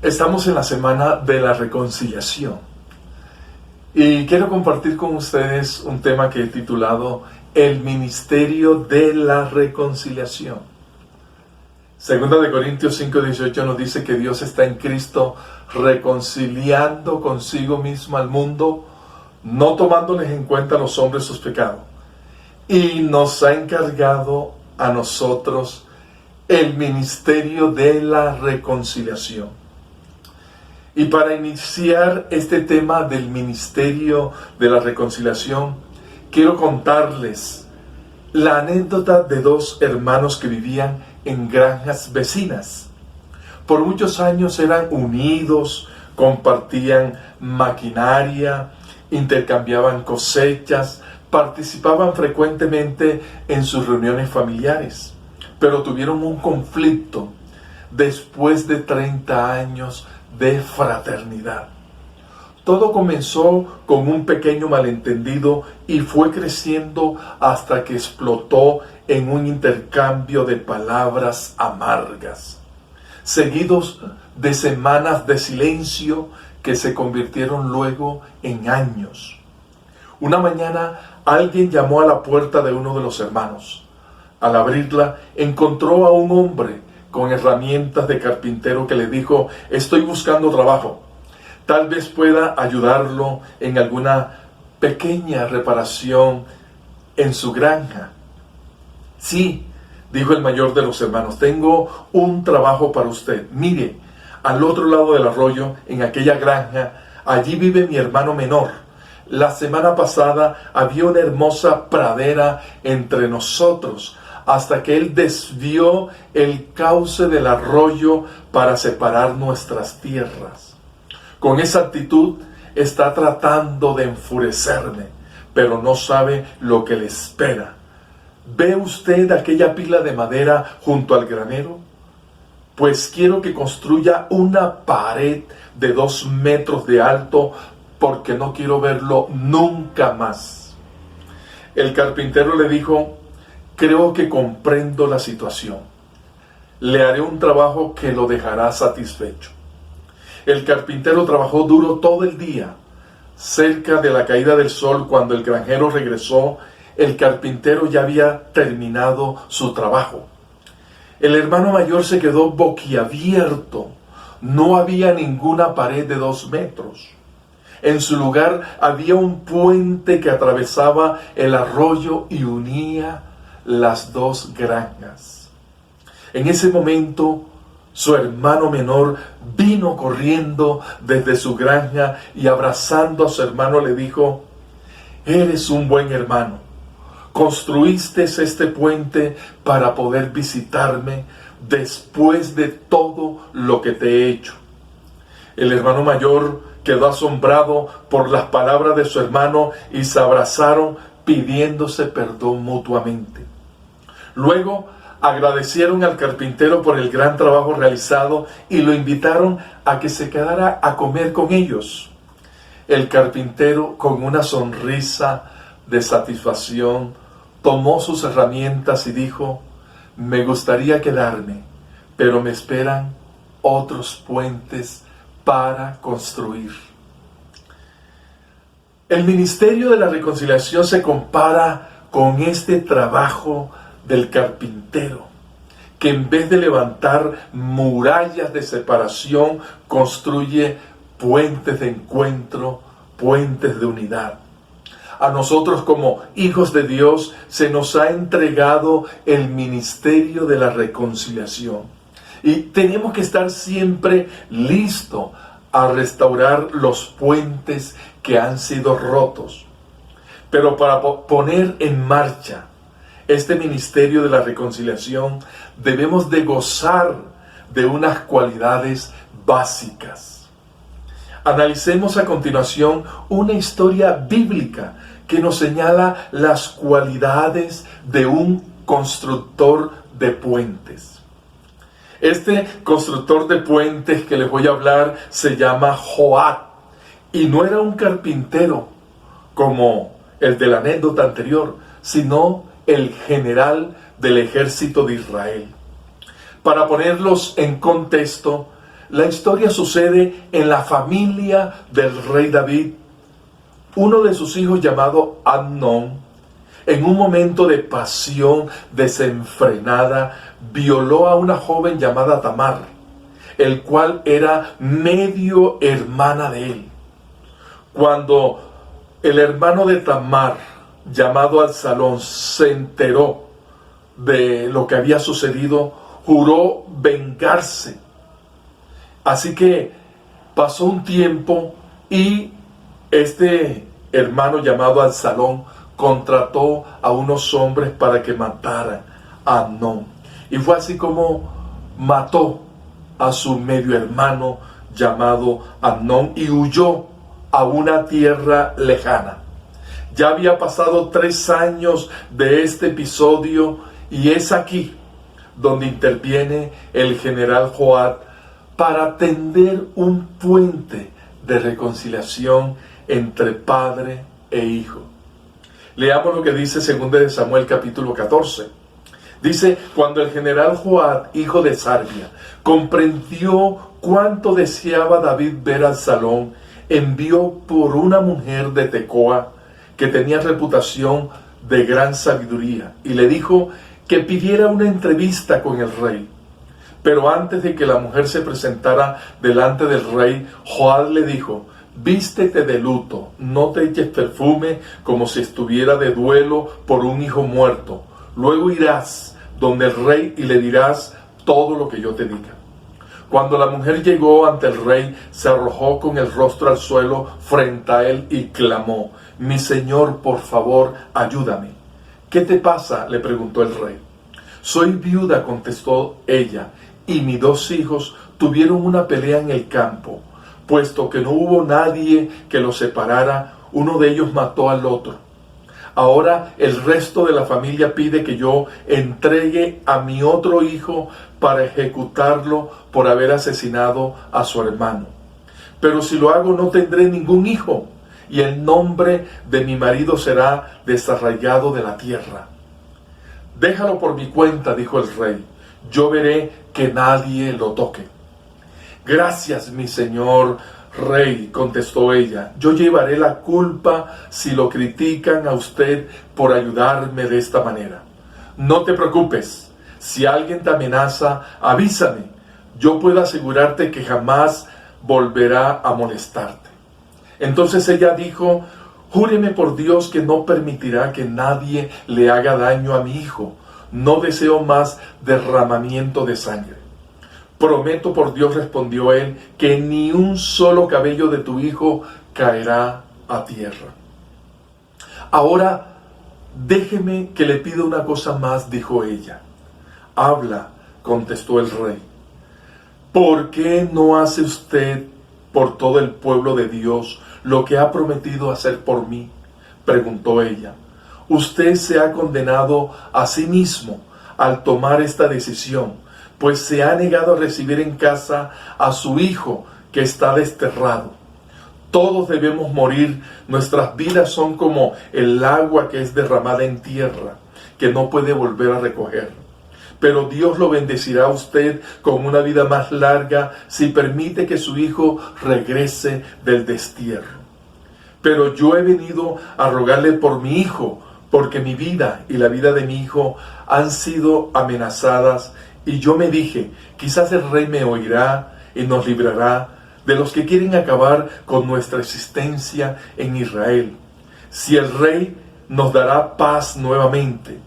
Estamos en la semana de la reconciliación y quiero compartir con ustedes un tema que he titulado El ministerio de la reconciliación. Segunda de Corintios 5:18 nos dice que Dios está en Cristo reconciliando consigo mismo al mundo, no tomándoles en cuenta a los hombres sus pecados, y nos ha encargado a nosotros el ministerio de la reconciliación. Y para iniciar este tema del ministerio de la reconciliación, quiero contarles la anécdota de dos hermanos que vivían en granjas vecinas. Por muchos años eran unidos, compartían maquinaria, intercambiaban cosechas, participaban frecuentemente en sus reuniones familiares, pero tuvieron un conflicto después de 30 años de fraternidad. Todo comenzó con un pequeño malentendido y fue creciendo hasta que explotó en un intercambio de palabras amargas, seguidos de semanas de silencio que se convirtieron luego en años. Una mañana alguien llamó a la puerta de uno de los hermanos. Al abrirla, encontró a un hombre con herramientas de carpintero que le dijo: estoy buscando trabajo. Tal vez pueda ayudarlo en alguna pequeña reparación en su granja. Sí, dijo el mayor de los hermanos, tengo un trabajo para usted. Mire, al otro lado del arroyo, en aquella granja, allí vive mi hermano menor. La semana pasada había una hermosa pradera entre nosotros, hasta que él desvió el cauce del arroyo para separar nuestras tierras. Con esa actitud está tratando de enfurecerme, pero no sabe lo que le espera. ¿Ve usted aquella pila de madera junto al granero? Pues quiero que construya una pared de 2 metros de alto, porque no quiero verlo nunca más. El carpintero le dijo: creo que comprendo la situación. Le haré un trabajo que lo dejará satisfecho. El carpintero trabajó duro todo el día. Cerca de la caída del sol, cuando el granjero regresó, el carpintero ya había terminado su trabajo. El hermano mayor se quedó boquiabierto. No había ninguna pared de 2 metros. En su lugar había un puente que atravesaba el arroyo y unía las 2 granjas. En ese momento, su hermano menor vino corriendo desde su granja y, abrazando a su hermano, le dijo: eres un buen hermano. Construiste este puente para poder visitarme después de todo lo que te he hecho. El hermano mayor quedó asombrado por las palabras de su hermano y se abrazaron pidiéndose perdón mutuamente. Luego agradecieron al carpintero por el gran trabajo realizado y lo invitaron a que se quedara a comer con ellos. El carpintero, con una sonrisa de satisfacción, tomó sus herramientas y dijo: me gustaría quedarme, pero me esperan otros puentes para construir. El ministerio de la reconciliación se compara con este trabajo del carpintero, que en vez de levantar murallas de separación, construye puentes de encuentro, puentes de unidad. A nosotros, como hijos de Dios, se nos ha entregado el ministerio de la reconciliación. Y tenemos que estar siempre listos a restaurar los puentes que han sido rotos. Pero para poner en marcha este ministerio de la reconciliación, debemos de gozar de unas cualidades básicas. Analicemos a continuación una historia bíblica que nos señala las cualidades de un constructor de puentes. Este constructor de puentes que les voy a hablar se llama Joab, y no era un carpintero como el de la anécdota anterior, sino el general del ejército de Israel. Para ponerlos en contexto, La historia sucede en la familia del rey David. Uno de sus hijos, llamado Amnón, en un momento de pasión desenfrenada, violó a una joven llamada Tamar, el cual era medio hermana de él. Cuando el hermano de Tamar, llamado Absalón, se enteró de lo que había sucedido, juró vengarse. Así que pasó un tiempo y este hermano llamado Absalón contrató a unos hombres para que mataran a Amnón. Y fue así como mató a su medio hermano llamado Amnón y huyó a una tierra lejana. Ya había pasado 3 años de este episodio y es aquí donde interviene el general Joab para tender un puente de reconciliación entre padre e hijo. Leamos lo que dice 2 Samuel capítulo 14. Dice: cuando el general Joab, hijo de Sarvia, comprendió cuánto deseaba David ver a Absalón, envió por una mujer de Tecoa que tenía reputación de gran sabiduría y le dijo que pidiera una entrevista con el rey. Pero antes de que la mujer se presentara delante del rey, Joab le dijo: vístete de luto, no te eches perfume como si estuviera de duelo por un hijo muerto. Luego irás donde el rey y le dirás todo lo que yo te diga. Cuando la mujer llegó ante el rey, se arrojó con el rostro al suelo frente a él y clamó: mi señor, por favor, ayúdame. ¿Qué te pasa?, le preguntó el rey. Soy viuda, contestó ella, y mis 2 hijos tuvieron una pelea en el campo. Puesto que no hubo nadie que los separara, uno de ellos mató al otro. Ahora el resto de la familia pide que yo entregue a mi otro hijo para ejecutarlo por haber asesinado a su hermano. Pero si lo hago no tendré ningún hijo, y el nombre de mi marido será desarraigado de la tierra. Déjalo por mi cuenta, dijo el rey. Yo veré que nadie lo toque. Gracias, mi señor rey, contestó ella. Yo llevaré la culpa si lo critican a usted por ayudarme de esta manera. No te preocupes. Si alguien te amenaza, avísame. Yo puedo asegurarte que jamás volverá a molestarte. Entonces ella dijo: júreme por Dios que no permitirá que nadie le haga daño a mi hijo. No deseo más derramamiento de sangre. Prometo por Dios, respondió él, que ni un solo cabello de tu hijo caerá a tierra. Ahora, déjeme que le pida una cosa más, dijo ella. Habla, contestó el rey. ¿Por qué no hace usted por todo el pueblo de Dios lo que ha prometido hacer por mí?, preguntó ella. Usted se ha condenado a sí mismo al tomar esta decisión, pues se ha negado a recibir en casa a su hijo que está desterrado. Todos debemos morir, nuestras vidas son como el agua que es derramada en tierra, que no puede volver a recoger. Pero Dios lo bendecirá a usted con una vida más larga si permite que su hijo regrese del destierro. Pero yo he venido a rogarle por mi hijo, porque mi vida y la vida de mi hijo han sido amenazadas, y yo me dije, quizás el rey me oirá y nos librará de los que quieren acabar con nuestra existencia en Israel. Si el rey nos dará paz nuevamente.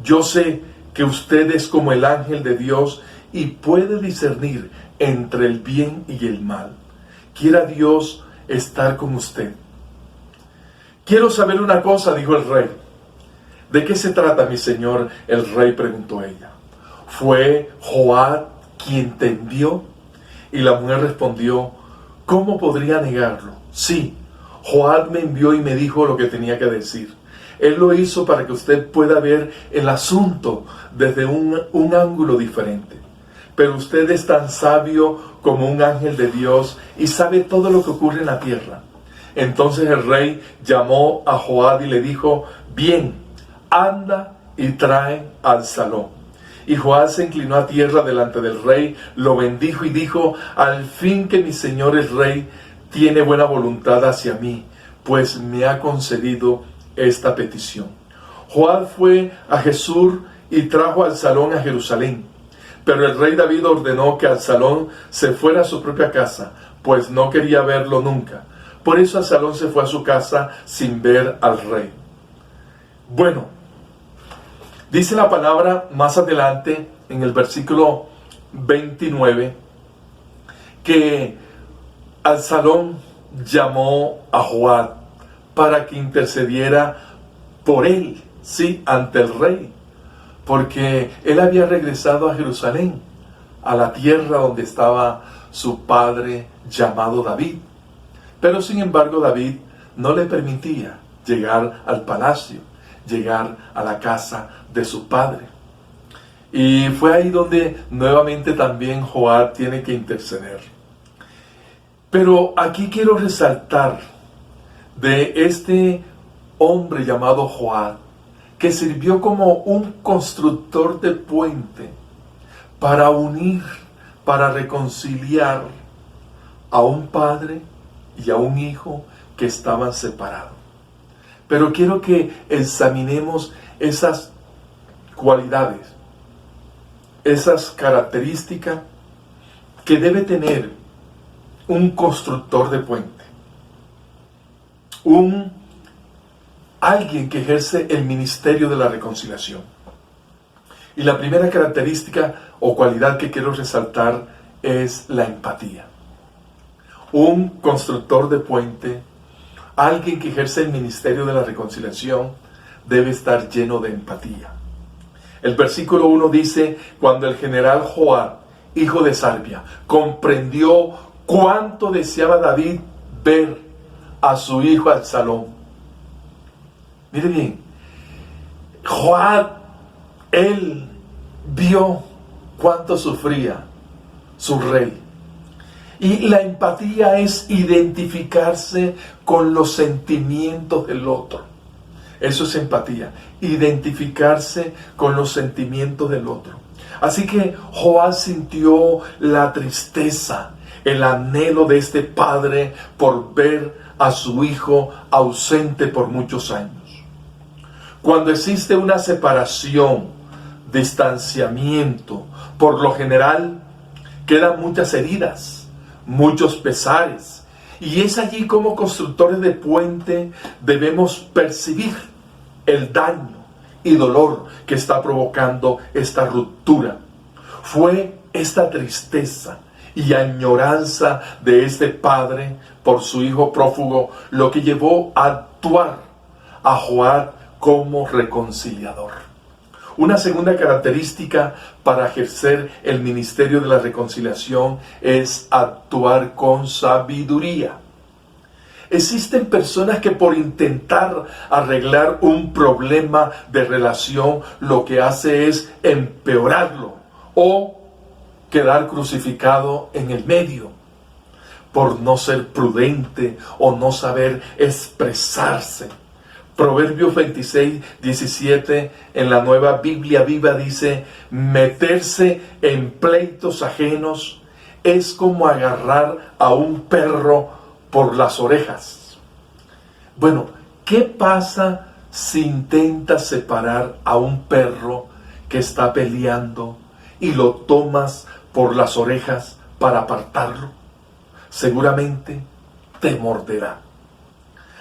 Yo sé que usted es como el ángel de Dios y puede discernir entre el bien y el mal. Quiera Dios estar con usted. Quiero saber una cosa, dijo el rey. ¿De qué se trata, mi señor? El rey, preguntó ella. ¿Fue Joab quien te envió? Y la mujer respondió, ¿cómo podría negarlo? Sí, Joab me envió y me dijo lo que tenía que decir. Él lo hizo para que usted pueda ver el asunto desde un ángulo diferente. Pero usted es tan sabio como un ángel de Dios y sabe todo lo que ocurre en la tierra. Entonces el rey llamó a Joab y le dijo, bien, anda y trae a Absalón. Y Joás se inclinó a tierra delante del rey, lo bendijo y dijo: al fin que mi señor el rey tiene buena voluntad hacia mí, pues me ha concedido esta petición. Joás fue a Jesús y trajo a Absalón a Jerusalén. Pero el rey David ordenó que Absalón se fuera a su propia casa, pues no quería verlo nunca. Por eso Absalón se fue a su casa sin ver al rey. Bueno, dice la palabra más adelante en el versículo 29 que Absalón llamó a Joab para que intercediera por él, sí, ante el rey, porque él había regresado a Jerusalén, a la tierra donde estaba su padre llamado David. Pero sin embargo David no le permitía llegar al palacio, llegar a la casa de su padre. Y fue ahí donde nuevamente también Joab tiene que interceder. Pero aquí quiero resaltar de este hombre llamado Joab, que sirvió como un constructor de puente para unir, para reconciliar a un padre y a un hijo que estaban separados. Pero quiero que examinemos esas cualidades, esas características que debe tener un constructor de puente, alguien que ejerce el ministerio de la reconciliación. Y la primera característica o cualidad que quiero resaltar es la empatía. Un constructor de puente, alguien que ejerce el ministerio de la reconciliación, debe estar lleno de empatía. El versículo 1 dice: cuando el general Joab, hijo de Sarvia, comprendió cuánto deseaba David ver a su hijo Absalón. Mire bien, Joab, él vio cuánto sufría su rey. Y la empatía es identificarse con los sentimientos del otro. Eso es empatía, identificarse con los sentimientos del otro. Así que Joab sintió la tristeza, el anhelo de este padre por ver a su hijo ausente por muchos años. Cuando existe una separación, distanciamiento, por lo general quedan muchas heridas, muchos pesares. Y es allí como constructores de puente debemos percibir el daño y dolor que está provocando esta ruptura. Fue esta tristeza y añoranza de este padre por su hijo prófugo lo que llevó a actuar a Joab como reconciliador. Una segunda característica para ejercer el ministerio de la reconciliación es actuar con sabiduría. Existen personas que por intentar arreglar un problema de relación lo que hace es empeorarlo o quedar crucificado en el medio por no ser prudente o no saber expresarse. Proverbios 26, 17 en la Nueva Biblia Viva dice: meterse en pleitos ajenos es como agarrar a un perro por las orejas. Bueno, ¿qué pasa si intentas separar a un perro que está peleando y lo tomas por las orejas para apartarlo? Seguramente te morderá.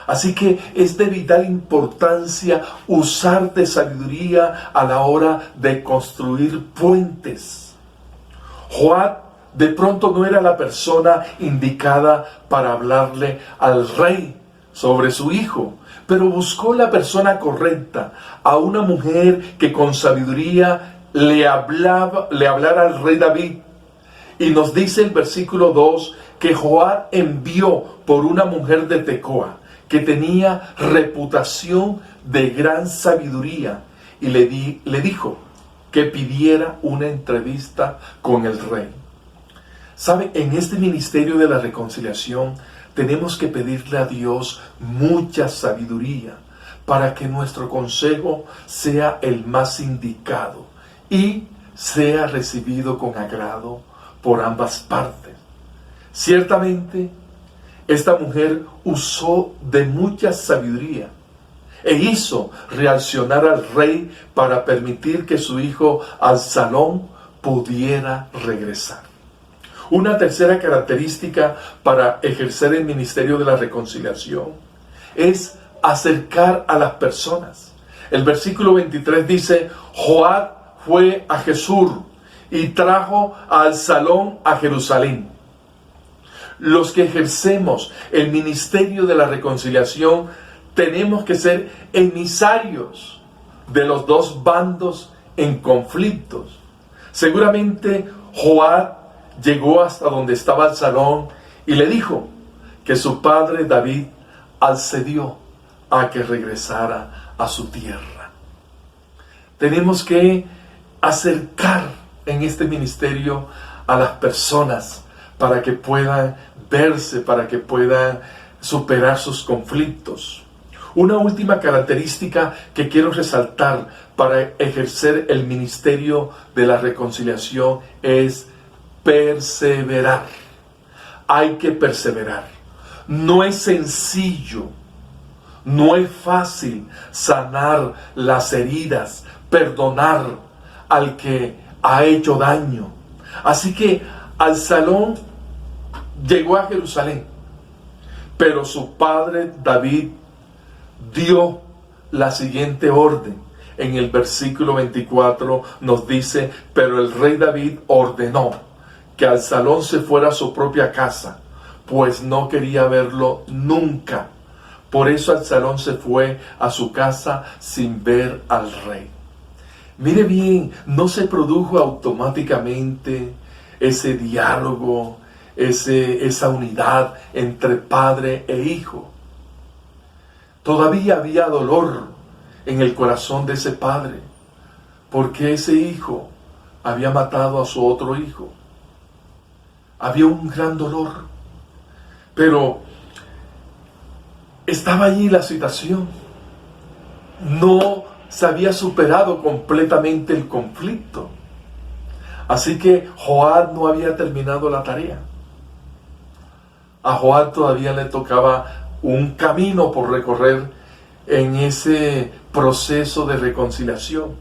Así que es de vital importancia usar de sabiduría a la hora de construir puentes. Joab de pronto no era la persona indicada para hablarle al rey sobre su hijo, pero buscó la persona correcta, a una mujer que con sabiduría le hablara al rey David. Y nos dice el versículo 2 que Joab envió por una mujer de Tecoa, que tenía reputación de gran sabiduría, y le dijo que pidiera una entrevista con el rey. ¿Sabe? En este ministerio de la reconciliación tenemos que pedirle a Dios mucha sabiduría para que nuestro consejo sea el más indicado y sea recibido con agrado por ambas partes. Ciertamente, esta mujer usó de mucha sabiduría e hizo reaccionar al rey para permitir que su hijo Absalón pudiera regresar. Una tercera característica para ejercer el ministerio de la reconciliación es acercar a las personas. El versículo 23 dice: Joab fue a Jesús y trajo a Absalón a Jerusalén. Los que ejercemos el ministerio de la reconciliación tenemos que ser emisarios de los dos bandos en conflictos. Seguramente Joab llegó hasta donde estaba Absalón y le dijo que su padre David accedió a que regresara a su tierra. Tenemos que acercar en este ministerio a las personas para que puedan verse, para que puedan superar sus conflictos. Una última característica que quiero resaltar para ejercer el ministerio de la reconciliación es perseverar. Hay que perseverar. No es sencillo, no es fácil sanar las heridas, perdonar al que ha hecho daño. Así que Absalón llegó a Jerusalén, pero su padre David dio la siguiente orden. En el versículo 24 nos dice: pero el rey David ordenó que Absalón se fuera a su propia casa, pues no quería verlo nunca. Por eso Absalón se fue a su casa sin ver al rey. Mire bien, no se produjo automáticamente ese diálogo, esa unidad entre padre e hijo. Todavía había dolor en el corazón de ese padre, porque ese hijo había matado a su otro hijo. Había un gran dolor, pero estaba allí la situación. No se había superado completamente el conflicto. Así que Joab no había terminado la tarea. A Joab todavía le tocaba un camino por recorrer en ese proceso de reconciliación.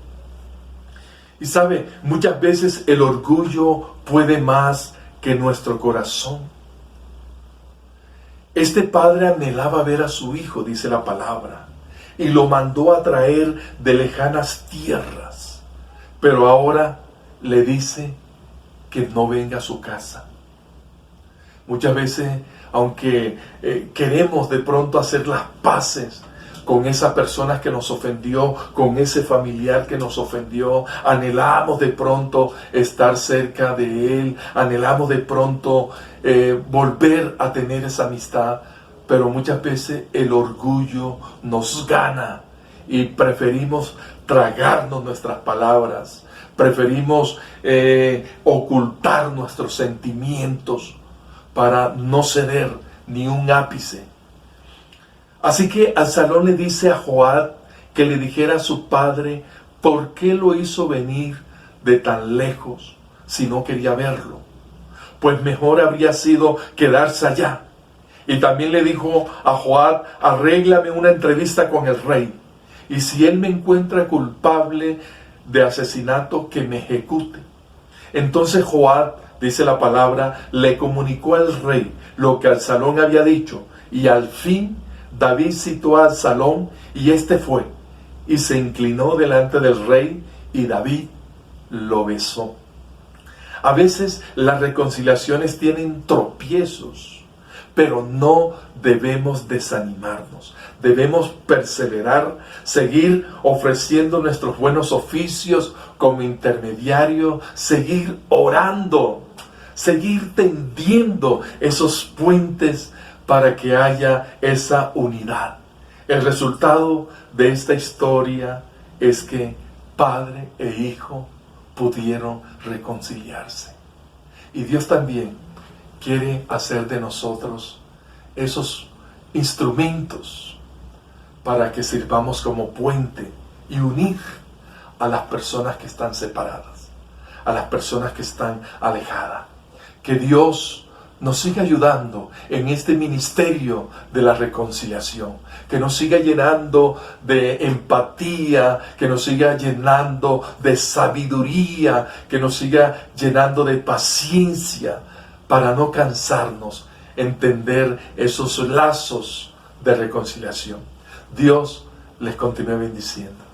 Y sabe, muchas veces el orgullo puede más que nuestro corazón. Este padre anhelaba ver a su hijo, dice la palabra, y lo mandó a traer de lejanas tierras. Pero ahora le dice que no venga a su casa. Muchas veces, aunque queremos de pronto hacer las paces con esa persona que nos ofendió, con ese familiar que nos ofendió, anhelamos de pronto estar cerca de él, anhelamos de pronto volver a tener esa amistad, pero muchas veces el orgullo nos gana y preferimos tragarnos nuestras palabras, preferimos ocultar nuestros sentimientos para no ceder ni un ápice. Así que Absalón le dice a Joab que le dijera a su padre por qué lo hizo venir de tan lejos si no quería verlo. Pues mejor habría sido quedarse allá. Y también le dijo a Joab: arréglame una entrevista con el rey, y si él me encuentra culpable de asesinato, que me ejecute. Entonces Joab, dice la palabra, le comunicó al rey lo que Absalón había dicho, y al fin David citó a Absalón, y éste fue y se inclinó delante del rey, y David lo besó. A veces las reconciliaciones tienen tropiezos, pero no debemos desanimarnos. Debemos perseverar, seguir ofreciendo nuestros buenos oficios como intermediario, seguir orando, seguir tendiendo esos puentes para que haya esa unidad. El resultado de esta historia es que padre e hijo pudieron reconciliarse. Y Dios también quiere hacer de nosotros esos instrumentos para que sirvamos como puente y unir a las personas que están separadas. a las personas que están alejadas. Que Dios nos siga ayudando en este ministerio de la reconciliación, que nos siga llenando de empatía, que nos siga llenando de sabiduría, que nos siga llenando de paciencia para no cansarnos, entender esos lazos de reconciliación. Dios les continúe bendiciendo.